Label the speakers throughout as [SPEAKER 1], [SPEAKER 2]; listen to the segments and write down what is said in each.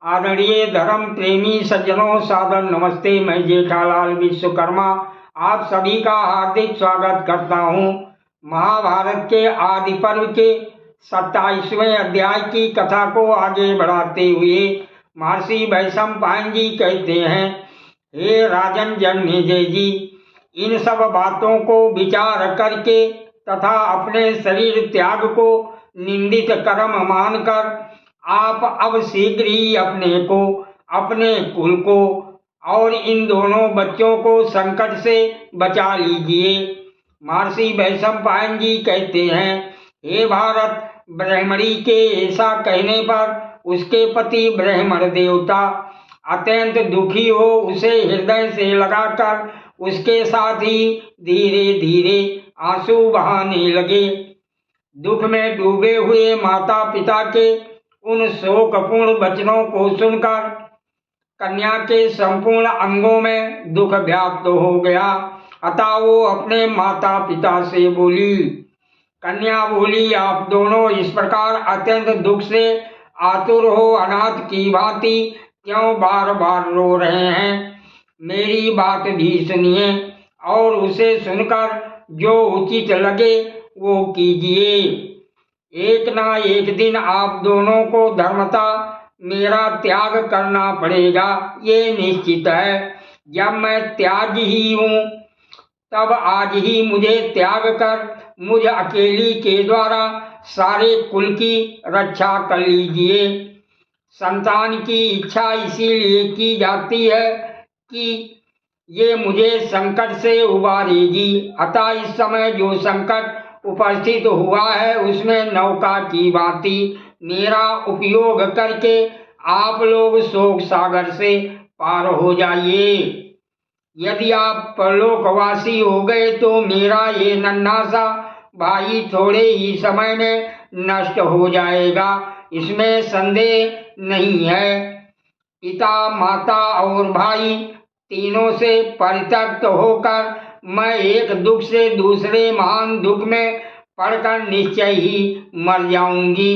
[SPEAKER 1] आदरणीय धर्म प्रेमी सज्जनों, सादर नमस्ते। मैं जेठालाल विश्वकर्मा आप सभी का हार्दिक स्वागत करता हूँ। महाभारत के आदि पर्व के 27वें अध्याय की कथा को आगे बढ़ाते हुए महर्षि वैशंपायन जी कहते हैं, हे राजन जन्मेजय जी, इन सब बातों को विचार करके तथा अपने शरीर त्याग को निंदित कर्म मानकर आप अब शीघ्र ही अपने को, अपने कुल को और इन दोनों बच्चों को संकट से बचा लीजिए। महर्षि वैशंपायन जी कहते हैं, हे भारत, ब्रह्मणी के ऐसा कहने पर उसके पति ब्राह्मण देवता अत्यंत दुखी हो उसे हृदय से लगाकर उसके साथ ही धीरे धीरे आंसू बहाने लगे। दुख में डूबे हुए माता पिता के उन शोकपूर्ण वचनों को सुनकर कन्या के संपूर्ण अंगों में दुख व्याप्त हो गया। अतः वो अपने माता पिता से बोली। कन्या बोली, आप दोनों इस प्रकार अत्यंत दुख से आतुर हो अनाथ की भांति क्यों बार बार रो रहे हैं? मेरी बात भी सुनिए और उसे सुनकर जो उचित लगे वो कीजिए। एक ना एक दिन आप दोनों को धर्मता मेरा त्याग करना पड़ेगा, ये निश्चित है। जब मैं त्याग ही हूँ तब आज ही मुझे त्याग कर मुझ अकेली के द्वारा सारे कुल की रक्षा कर लीजिए। संतान की इच्छा इसीलिए की जाती है कि ये मुझे संकट से उबारेगी। अतः इस समय जो संकट उपस्थित हुआ है उसमें नौका की भांति मेरा उपयोग करके आप लोग शोक सागर से पार हो जाइए। यदि आप परलोकवासी हो गए तो मेरा ये नन्हा सा भाई थोड़े ही समय में नष्ट हो जाएगा, इसमें संदेह नहीं है। पिता, माता और भाई तीनों से परित्यक्त होकर मैं एक दुख से दूसरे महान दुख में पड़कर निश्चय ही मर जाऊंगी।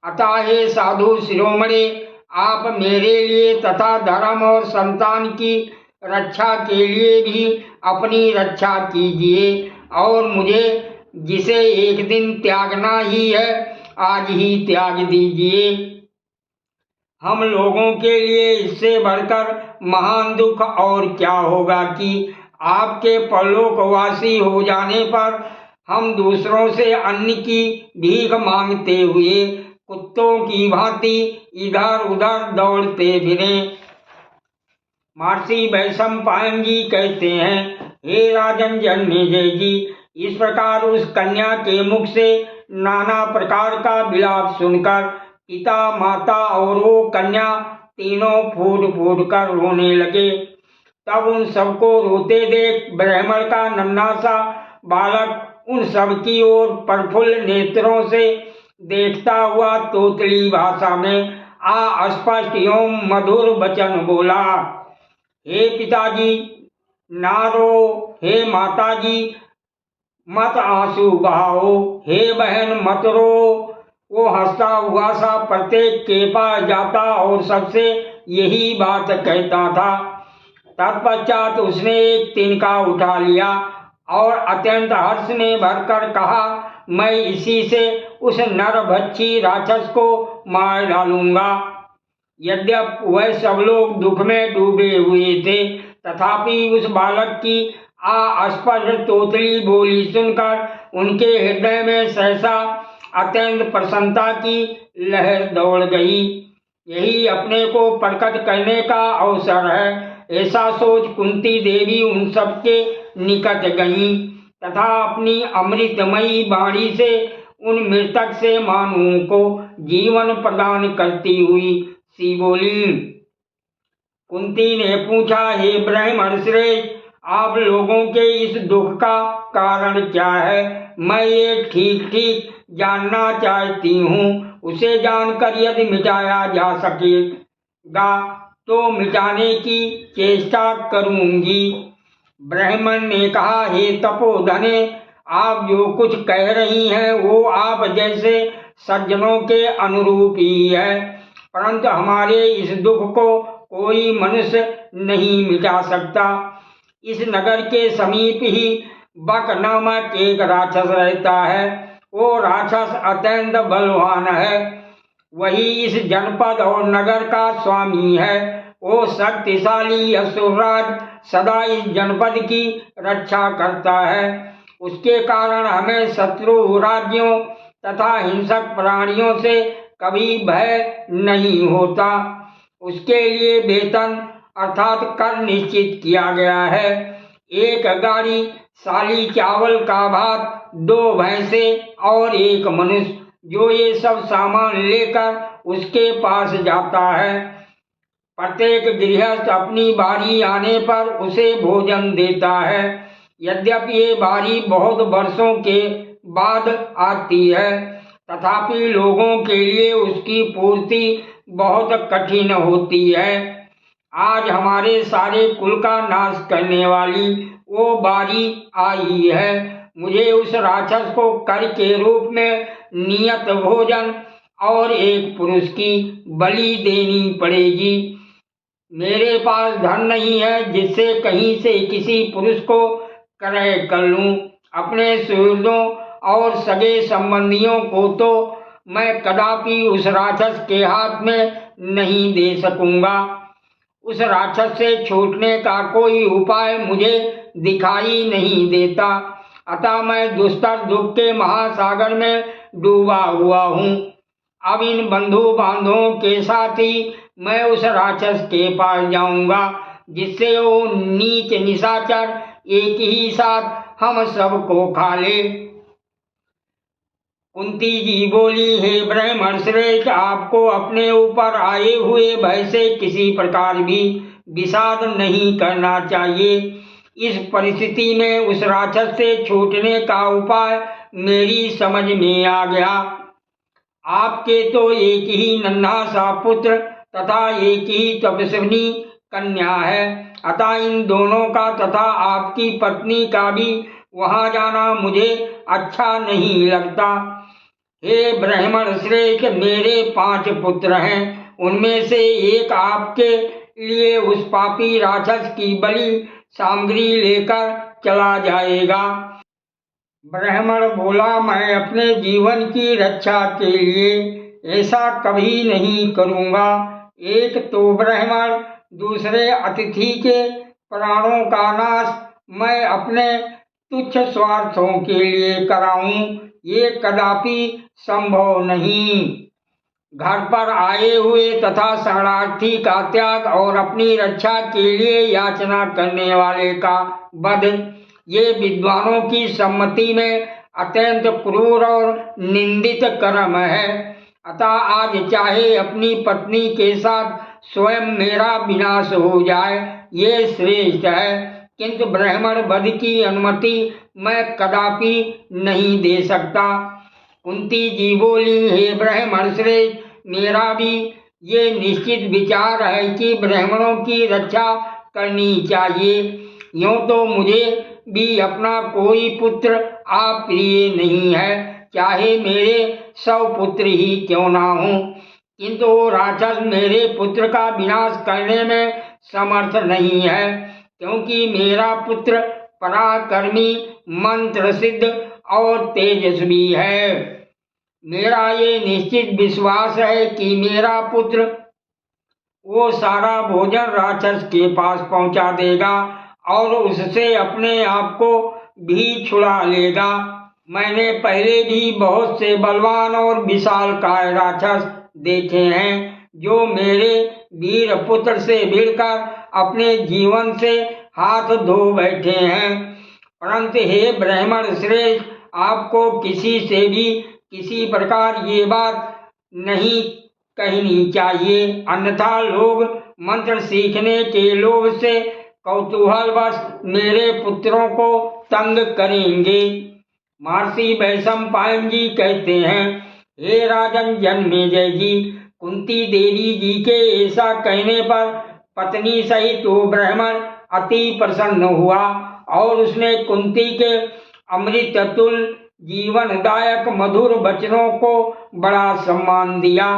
[SPEAKER 1] अतः हे साधु शिरोमणि, आप मेरे लिए तथा धर्म और संतान की रक्षा के लिए भी अपनी रक्षा कीजिए और मुझे जिसे एक दिन त्यागना ही है आज ही त्याग दीजिए। हम लोगों के लिए इससे बढ़कर महान दुख और क्या होगा कि आपके परलोकवासी हो जाने पर हम दूसरों से अन्न की भीख मांगते हुए कुत्तों की भांति इधर उधर दौड़ते फिरें। महर्षि वैशंपायन जी कहते हैं, हे राजन जन्मेजय जी, इस प्रकार उस कन्या के मुख से नाना प्रकार का विलाप सुनकर पिता, माता और वो कन्या तीनों फूट फूट कर रोने लगे। तब उन सबको रोते देख ब्राह्मण का नन्हा सा बालक उन सब की ओर प्रफुल्ल नेत्रों से देखता हुआ तोतली भाषा में अस्पष्ट एवं मधुर वचन बोला, हे पिताजी ना रो, हे माताजी मत आंसू बहाओ, हे बहन मत रो। वो हंसता हुआ सा प्रत्येक के पास जाता और सबसे यही बात कहता था। तत्पश्चात उसने एक तिनका उठा लिया और अत्यंत हर्ष में भरकर कहा, मैं इसी से उस नरभक्षी राक्षस को मार डालूंगा। यद्यपि वह सब लोग दुख में डूबे हुए थे, तथापि उस बालक की अस्पष्ट तोतली बोली सुनकर उनके हृदय में सहसा अत्यंत प्रसन्नता की लहर दौड़ गई। यही अपने को प्रकट करने का अवसर है, ऐसा सोच कुंती देवी उन सबके निकट गईं तथा अपनी अमृतमयी वाणी से उन मृतक से मानवों को जीवन प्रदान करती हुई सी बोली। कुंती ने पूछा, हे ब्राह्मण श्रेष्ठ, आप लोगों के इस दुख का कारण क्या है? मैं ये ठीक ठीक जानना चाहती हूँ। उसे जानकर यदि मिटाया जा सकेगा तो मिटाने की चेष्टा करूँगी। ब्राह्मण ने कहा, हे तपोधने, आप जो कुछ कह रही हैं वो आप जैसे सज्जनों के अनुरूप ही है। परंतु हमारे इस दुख को कोई मनुष्य नहीं मिटा सकता। इस नगर के समीप ही बक नामक एक राक्षस रहता है। वो राक्षस अत्यंत बलवान है। वही इस जनपद और नगर का स्वामी है। वो शक्तिशाली असुरराज सदा इस जनपद की रक्षा करता है। उसके कारण हमें शत्रु राज्यों तथा हिंसक प्राणियों से कभी भय नहीं होता। उसके लिए वेतन अर्थात कर निश्चित किया गया है। एक गाड़ी साली चावल का भात, 2 भैंसे और 1 मनुष्य, जो ये सब सामान लेकर उसके पास जाता है। प्रत्येक गृहस्थ अपनी बारी आने पर उसे भोजन देता है। यद्यपि ये बारी बहुत वर्षों के बाद आती है, तथापि लोगों के लिए उसकी पूर्ति बहुत कठिन होती है। आज हमारे सारे कुल का नाश करने वाली वो बारी आई है। मुझे उस राक्षस को कर के रूप में नियत भोजन और एक पुरुष की बलि देनी पड़ेगी। मेरे पास धन नहीं है जिससे कहीं से किसी पुरुष को क्रय कर लूं। अपने सुहृदों और सगे संबंधियों को तो मैं कदापि उस राक्षस के हाथ में नहीं दे सकूंगा। उस राक्षस से छूटने का कोई उपाय मुझे दिखाई नहीं देता। अतः मैं दुस्तर दुख के महासागर में डूबा हुआ हूँ। अब इन बंधु बांधवों के साथ ही मैं उस राक्षस के पास जाऊंगा, जिससे वो नीच निशाचर एक ही साथ हम सबको खा ले। कुंती जी बोली, हे ब्राह्मण श्रेष्ठ, आपको अपने ऊपर आए हुए भय से किसी प्रकार भी विषाद नहीं करना चाहिए। इस परिस्थिति में उस राक्षस से छूटने का उपाय मेरी समझ में आ गया। आपके तो एक ही नन्हा सा पुत्र तथा एक ही तपस्विनी कन्या है। अतः इन दोनों का तथा आपकी पत्नी का भी वहां जाना मुझे अच्छा नहीं लगता। हे ब्राह्मण श्रेष्ठ, मेरे 5 पुत्र हैं। उनमें से एक आपके लिए उस पापी राक्षस की बलि सामग्री लेकर चला जाएगा। ब्राह्मण बोला, मैं अपने जीवन की रक्षा के लिए ऐसा कभी नहीं करूँगा। एक तो ब्राह्मण, दूसरे अतिथि के प्राणों का नाश मैं अपने तुच्छ स्वार्थों के लिए कराऊं, ये कदापि संभव नहीं। घर पर आए हुए तथा शरणार्थी का त्याग और अपनी रक्षा के लिए याचना करने वाले का वध, ये विद्वानों की सम्मति में अत्यंत क्रूर और निंदित कर्म है। अतः आज चाहे अपनी पत्नी के साथ स्वयं मेरा विनाश हो जाए, ये श्रेष्ठ है, किंतु ब्राह्मण वध की अनुमति मैं कदापि नहीं दे सकता। कुंती जी बोली, हे ब्राह्मण श्रेष्ठ, मेरा भी ये निश्चित विचार है कि ब्राह्मणों की रक्षा करनी चाहिए। यूँ तो मुझे भी अपना कोई पुत्र अप्रिय नहीं है, चाहे मेरे 100 पुत्र ही क्यों ना हों, किंतु वो राक्षस मेरे पुत्र का विनाश करने में समर्थ नहीं है, क्योंकि मेरा पुत्र पराक्रमी, मंत्र सिद्ध और तेजस्वी है। मेरा ये निश्चित विश्वास है कि मेरा पुत्र वो सारा भोजन राक्षस के पास पहुंचा देगा और उससे अपने आप को भी छुड़ा लेगा। मैंने पहले भी बहुत से बलवान और विशालकाय राक्षस देखे हैं, जो मेरे वीर पुत्र से भिड़कर अपने जीवन से हाथ धो बैठे हैं। परंतु हे ब्राह्मण श्रेष्ठ, आपको किसी से भी किसी प्रकार ये बात नहीं कहनी चाहिए, अन्यथा लोग मंत्र सीखने के लोभ से कौतूहलवश मेरे पुत्रों को तंग करेंगे। महर्षि वैशंपायन जी कहते हैं, हे राजन जन्मेजय जी, कुंती देवी जी के ऐसा कहने पर पत्नी सहित वो ब्राह्मण अति प्रसन्न हुआ और उसने कुंती के अमृततुल्य जीवनदायक मधुर वचनों को बड़ा सम्मान दिया।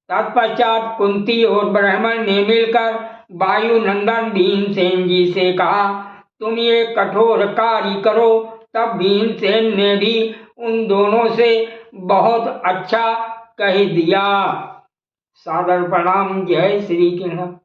[SPEAKER 1] तत्पश्चात कुंती और ब्राह्मण ने मिलकर वायु नंदन भीमसेन जी से कहा, तुम ये कठोर कार्य करो। तब भीमसेन ने भी उन दोनों से बहुत अच्छा कह दिया। सादर प्रणाम। जय श्री कृष्ण।